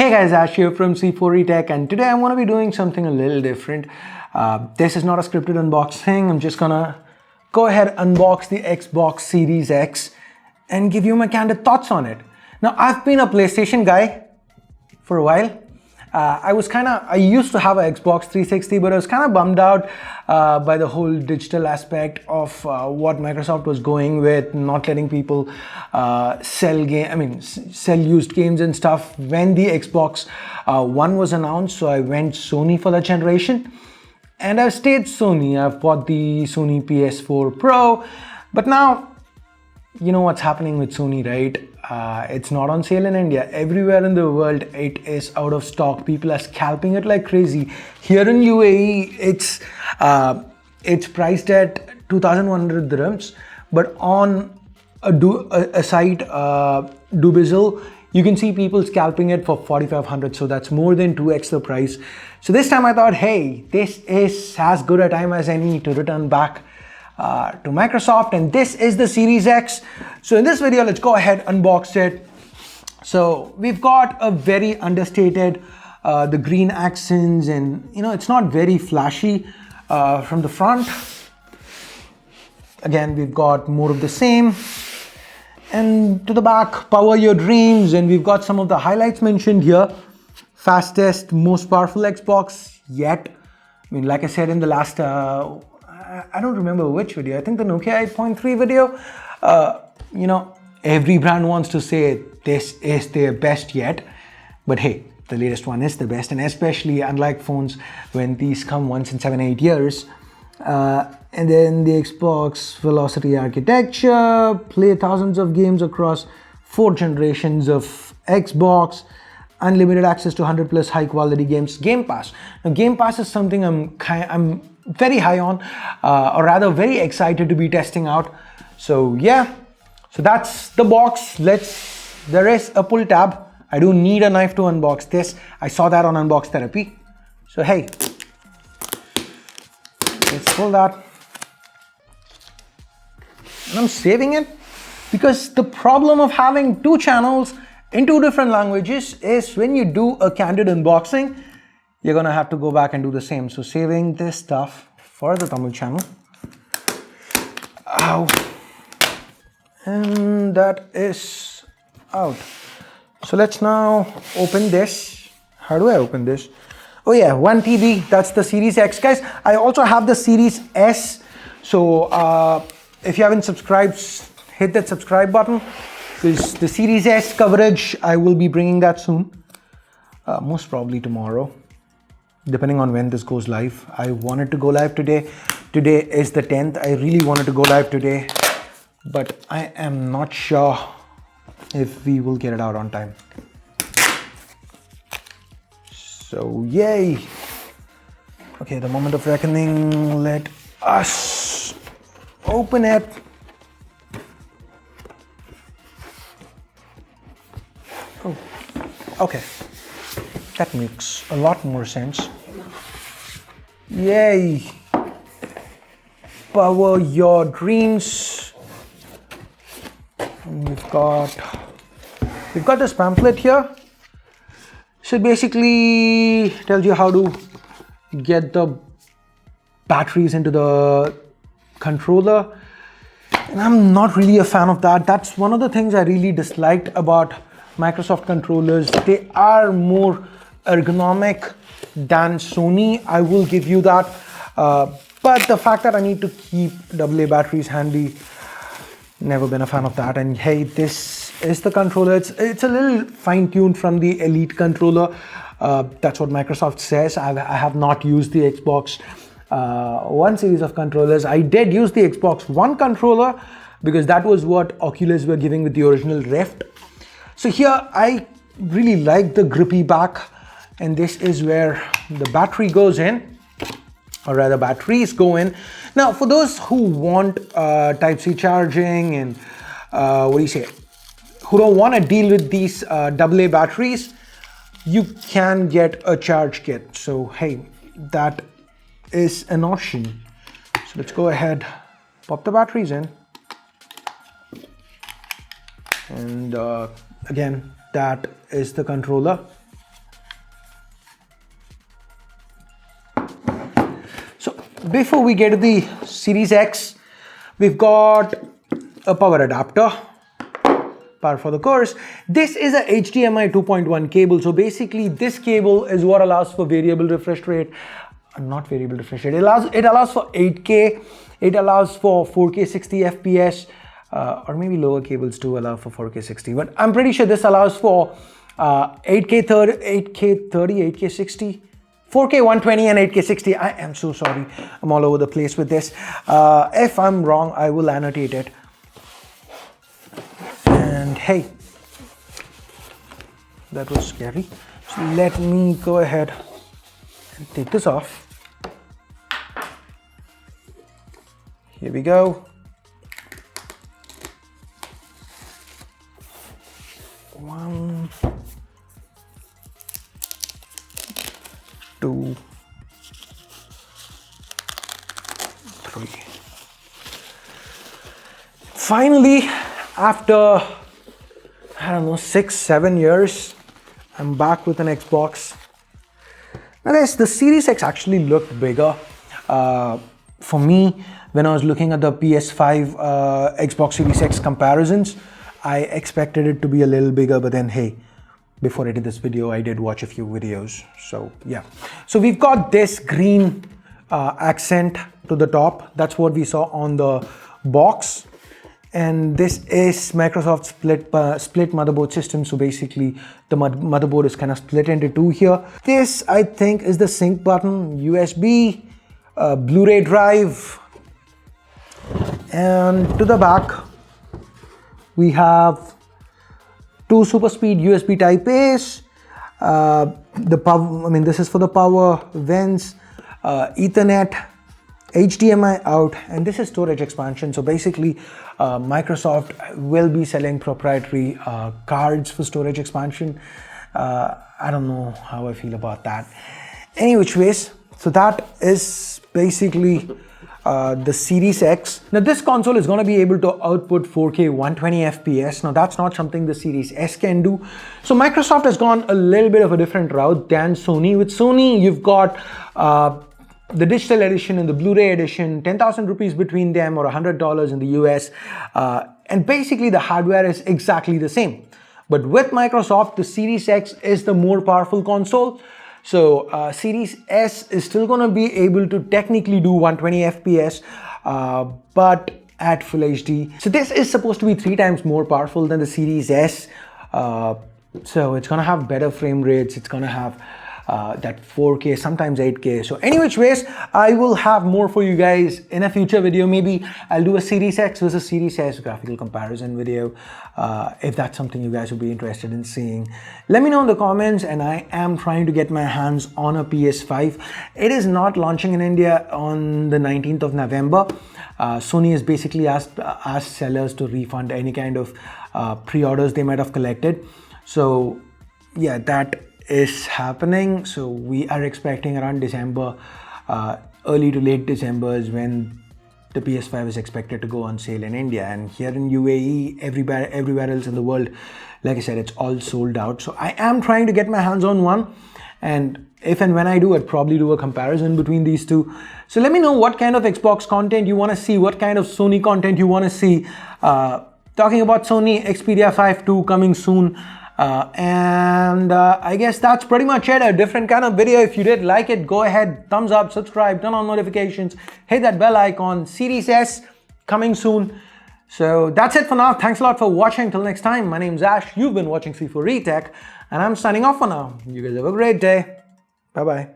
Hey guys, Ash here from C4E Tech, and today I'm going to be doing something a little different. This is not a scripted unboxing. I'm just gonna go ahead unbox the Xbox Series X and give you my candid thoughts on it. Now, I've been a PlayStation guy for a while. I used to have an Xbox 360, but I was kind of bummed out by the whole digital aspect of what Microsoft was going with, not letting people sell used games and stuff when the Xbox One was announced. So I went Sony for that generation, and I've stayed Sony. I've bought the Sony PS4 Pro, but now you know what's happening with Sony, right? It's not on sale in India. Everywhere in the world, it is out of stock. People are scalping it like crazy. Here in UAE, it's priced at 2,100 dirhams, but on a site, Dubizzle, you can see people scalping it for 4,500. So that's more than 2x the price. So this time I thought, hey, this is as good a time as any to return back to Microsoft, and this is the Series X. So in this video, let's go ahead unbox it. So we've got a very understated the green accents, and you know, it's not very flashy from the front. Again, we've got more of the same, and to the back, power your dreams, and we've got some of the highlights mentioned here. Fastest, most powerful Xbox yet. I mean, like I said in the last I don't remember which video. I think the Nokia 8.3 video. You know, every brand wants to say this is their best yet, but hey, the latest one is the best, and especially unlike phones when these come once in 7-8 years. And then the Xbox Velocity architecture, play thousands of games across 4 generations of Xbox, unlimited access to 100 plus high quality games. Game Pass. Now, Game Pass is something I'm very high on, or rather very excited to be testing out. So yeah, so that's the box. There is a pull tab. I don't need a knife to unbox this. I saw that on Unbox Therapy. So hey, let's pull that. And I'm saving it because the problem of having 2 channels in 2 different languages is when you do a candid unboxing, you're gonna have to go back and do the same. So saving this stuff for the Tamil channel. Ow. And that is out. So let's now open this. How do I open this? Oh yeah, 1 TB, that's the Series X. Guys, I also have the Series S. So if you haven't subscribed, hit that subscribe button, because the Series S coverage, I will be bringing that soon. Most probably tomorrow, depending on when this goes live. I wanted to go live today. Today is the 10th. I really wanted to go live today, but I am not sure if we will get it out on time. So yay. Okay, the moment of reckoning. Let us open it. Oh, okay. That makes a lot more sense. Yay! Power your dreams. And we've got this pamphlet here. So it basically tells you how to get the batteries into the controller. And I'm not really a fan of that. That's one of the things I really disliked about Microsoft controllers. They are more ergonomic than Sony, I will give you that, but the fact that I need to keep AA batteries handy, never been a fan of that. And hey, this is the controller. It's a little fine-tuned from the Elite controller. That's what Microsoft says. I have not used the Xbox One series of controllers. I did use the Xbox One controller because that was what Oculus were giving with the original Rift. So here I really like the grippy back, and this is where the battery goes in, or rather batteries go in. Now for those who want Type-C charging and who don't want to deal with these AA batteries, you can get a charge kit. So hey, that is an option. So let's go ahead, pop the batteries in. And again, that is the controller. before we get to the Series X, we've got a power adapter, power for the course. This is a HDMI 2.1 cable. So basically this cable is what allows for variable refresh rate. Not variable refresh rate. It allows for 8K. It allows for 4K 60 FPS, or maybe lower cables do allow for 4K 60. But I'm pretty sure this allows for 8K 30, 8K 60, 4K 120 and 8K 60. I am so sorry. I'm all over the place with this. If I'm wrong, I will annotate it. And hey, that was scary. So let me go ahead and take this off. Here we go. 1, 2, 3. Finally, after, I don't know, 6-7 years, I'm back with an Xbox. Now guys, the Series X actually looked bigger. For me, when I was looking at the PS5 Xbox Series X comparisons, I expected it to be a little bigger, but then hey, before I did this video, I did watch a few videos. So yeah. So we've got this green accent to the top. That's what we saw on the box. And this is Microsoft's split motherboard system. So basically the motherboard is kind of split into two here. This, I think, is the sync button, USB, Blu-ray drive, and to the back we have two super speed USB type A's, the power, this is for the power, vents, Ethernet, HDMI out, and this is storage expansion. So basically Microsoft will be selling proprietary cards for storage expansion. I don't know how I feel about that. Any which ways, so that is basically the Series X. Now this console is going to be able to output 4K 120 FPS. Now that's not something the Series S can do. So Microsoft has gone a little bit of a different route than Sony. With Sony, you've got the digital edition and the Blu-ray edition, 10,000 rupees between them, or $100 in the US. And basically the hardware is exactly the same. But with Microsoft, the Series X is the more powerful console. So Series S is still going to be able to technically do 120 FPS, but at full HD. So this is supposed to be 3 times more powerful than the Series S. So it's going to have better frame rates. It's going to have that 4K, sometimes 8K. So any which ways, I will have more for you guys in a future video. Maybe I'll do a Series X versus Series S graphical comparison video, if that's something you guys would be interested in seeing. Let me know in the comments, and I am trying to get my hands on a PS5. It is not launching in India on the 19th of November. Sony has basically asked sellers to refund any kind of pre-orders they might have collected. So yeah, that is happening. So we are expecting around December, early to late December is when the PS5 is expected to go on sale in India. And here in UAE, everywhere else in the world, like I said, it's all sold out. So I am trying to get my hands on one, and if and when I do, I'd probably do a comparison between these two. So let me know what kind of Xbox content you want to see, what kind of Sony content you want to see. Talking about Sony Xperia 5 II coming soon. I guess that's pretty much it. A different kind of video. If you did like it, go ahead, thumbs up, subscribe, turn on notifications, hit that bell icon. Series S coming soon. So that's it for now. Thanks a lot for watching. Till next time, my name's Ash. You've been watching C4E Tech, and I'm signing off for now. You guys have a great day. Bye bye.